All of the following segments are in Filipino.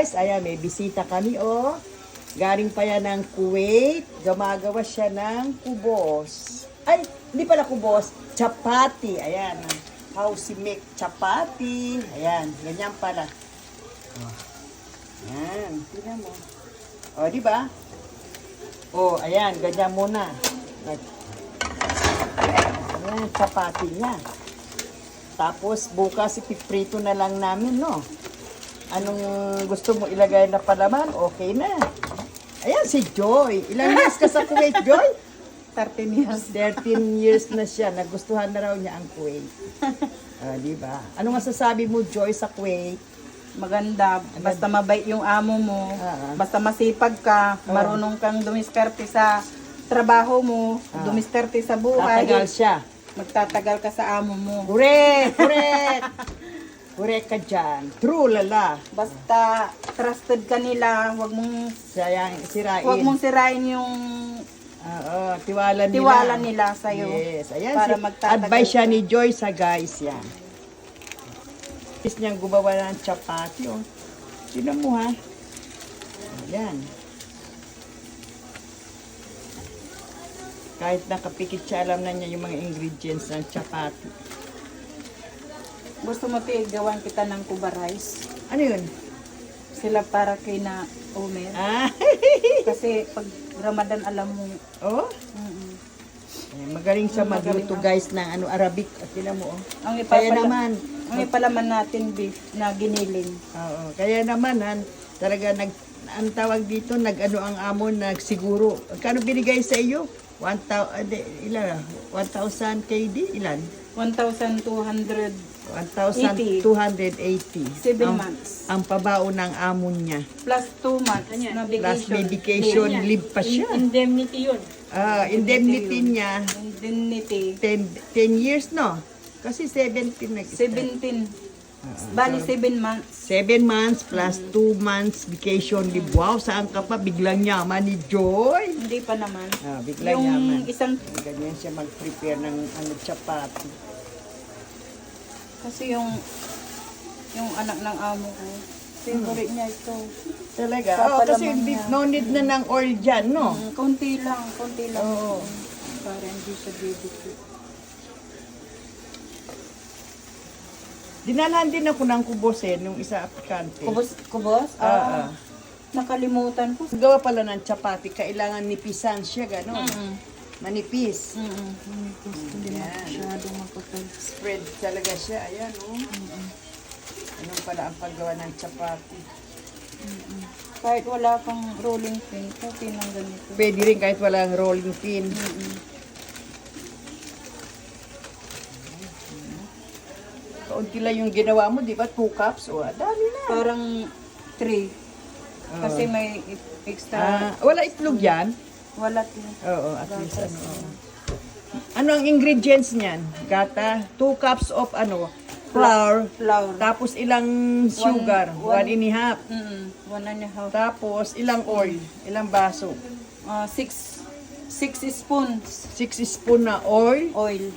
guys, ayan, may bisita kami, oh. Galing pa yan ng Kuwait. Gumagawa siya ng kubos. Ay, hindi pala kubos. Chapati. Ayan. How she make chapati. Ayan, ganyan pala. Oh. Ayan, tingnan mo. O, di ba? O, ayan, ganyan muna. Ayan, chapati niya. Tapos, bukas ipiprito na lang namin, no? Anong gusto mo ilagay na palaman? Okay na. Ayan, si Joy. Ilang years ka sa Kuwait, Joy? 13 years. 13 years na siya. Nagustuhan na raw niya ang Kuwait. Di ba? Ano masasabi mo, Joy, sa Kuwait? Maganda. Basta mabait yung amo mo. Basta masipag ka. Marunong kang dumiskarte sa trabaho mo. Dumiskarte sa buhay. Tatagal siya. Magtatagal ka sa amo mo. Correct! Correct! Correct ka dyan. True, lala. Basta trusted ka nila. Huwag mong sirain yung tiwala nila. tiwala nila sa'yo. Yes, ayan. Para magtatagal Advice siya ka. ni Joy sa guys yan. Is niyang gumawa ng chapati, oh. Sino mo, ha? Ayan. Kahit nakapikit siya, alam na niya yung mga ingredients ng chapati. Gusto mo gawan kita ng kuba rice? Ano yun? Sila para kay na Omer. Kasi pag Ramadan alam mo. Oh? Ayan, magaling siya magluto, guys, ng Arabic. At tingnan mo, oh. Kaya naman. Ang ipalaman natin beef na giniling. Oo, kaya naman, talaga ang tawag dito, ang amo, nagsiguro. Kano binigay sa iyo? 1,000 KD? Ilan? 1,200 1,280. 7 months. Ang pabao ng amo niya. Plus 2 months na Plus vacation. may vacation leave pa siya. Indemnity yun. Indemnity niya, Indemnity. 10 years, no? Kasi 17 nag-start. 17. Bali 7 months. 7 months plus 2 months vacation leave. Wow, saan ka pa? Biglang yaman ni Joy. Hindi pa naman. Biglang Yung yaman. isang, Ganyan siya mag-prepare ng chapati. kasi yung anak ng amo ko, favorite niya ito. Talaga? Papalaman Kasi niya. no need na ng oil dyan, no? Konti lang. Oo. Para hindi siya BBQ. Dinalhan din ako ng kubosin, yung isa aplikante. Kubos? Nakalimutan ko. Gawa pala ng chapati, kailangan nipisan siya, gano'n. Manipis. Hindi masyadong magpapal. Spread talaga siya, ayan, oh. Anong pala ang paggawa ng chapati? Kahit wala kang rolling pin, okay lang ganito. Pwede rin kahit walang rolling pin. Kaunti lang yung ginawa mo, di ba? 2 cups? O, dami na. Parang 3. Kasi may extra. Wala itlog yan? Wala din. Oo, at least ano. Ano ang ingredients niyan? Gata, 2 cups of flour. Flour. Tapos ilang sugar? 1.5. 1.5. Tapos ilang oil? Ilang baso? 6 spoons 6 spoon na oil. oil.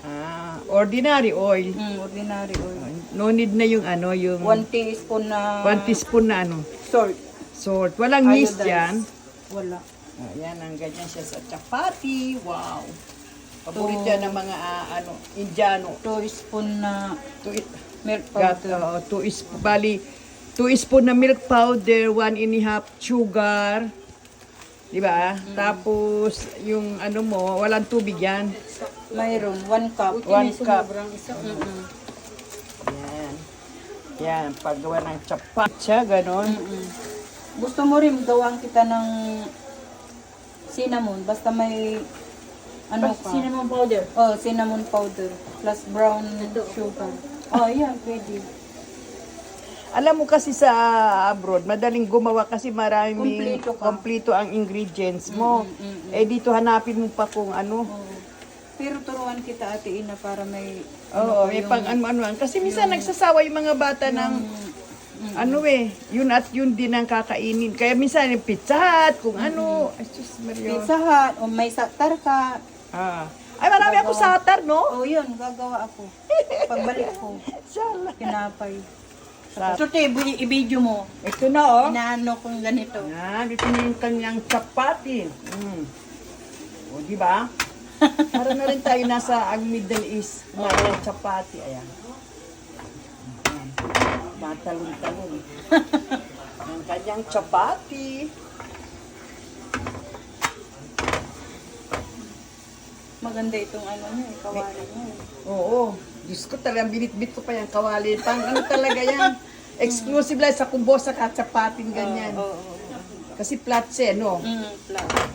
Ordinary oil. Ordinary oil. No need na yung yung 1 teaspoon na 1 teaspoon na salt. salt. Walang yeast Iodized. yan. Wala. Yan ang ganyan siya sa chapati. Wow. Paborito yan ng mga Indiano. 2 spoon na milk Got, powder. 2 spoon na milk powder, 1.5 sugar. Di ba? Tapos, yung walang tubig yan. Mayroon 1 cup. 1 cup. Yan. Yan, paggawa ng chapat siya, ganon. Gusto mo rin gawang kita ng cinnamon. Basta may Cinnamon powder. cinnamon powder. Plus brown sugar. Yan, pwede. Alam mo kasi sa abroad, madaling gumawa kasi maraming Kompleto ka. kompleto ang ingredients mo. Dito hanapin mo pa kung ano. Pero turuan kita, Ate Ina, para may May pang ano. Kasi minsan nagsasawa yung mga bata ng yun at yun din ang kakainin. Kaya minsan yung Pizza Hut, kung ano. Ay, Diyos Maria. Pizza Hut, o may satar ka. Ay, marami ako satar, no? Yun, gagawa ako. Pagbalik ko, Sala. pinapay. Sarap. Ito, te, i-video mo. Ito na, oh. Inaano kung ganito. Yan, ito na yung kanyang chapati. O, di ba? Para na rin tayo nasa ang Middle East. Mga chapati, ayan. Ayan. Matalon-talon. Ang kanyang chapati. Maganda itong ano niya, kawali niya. Oo. Diyos ko talagang binitbit ko pa yung kawali. Pang ano talaga yan. Exclusive lang sa kubo sa kachapating ganyan. Oo. Kasi platse, no? Flat.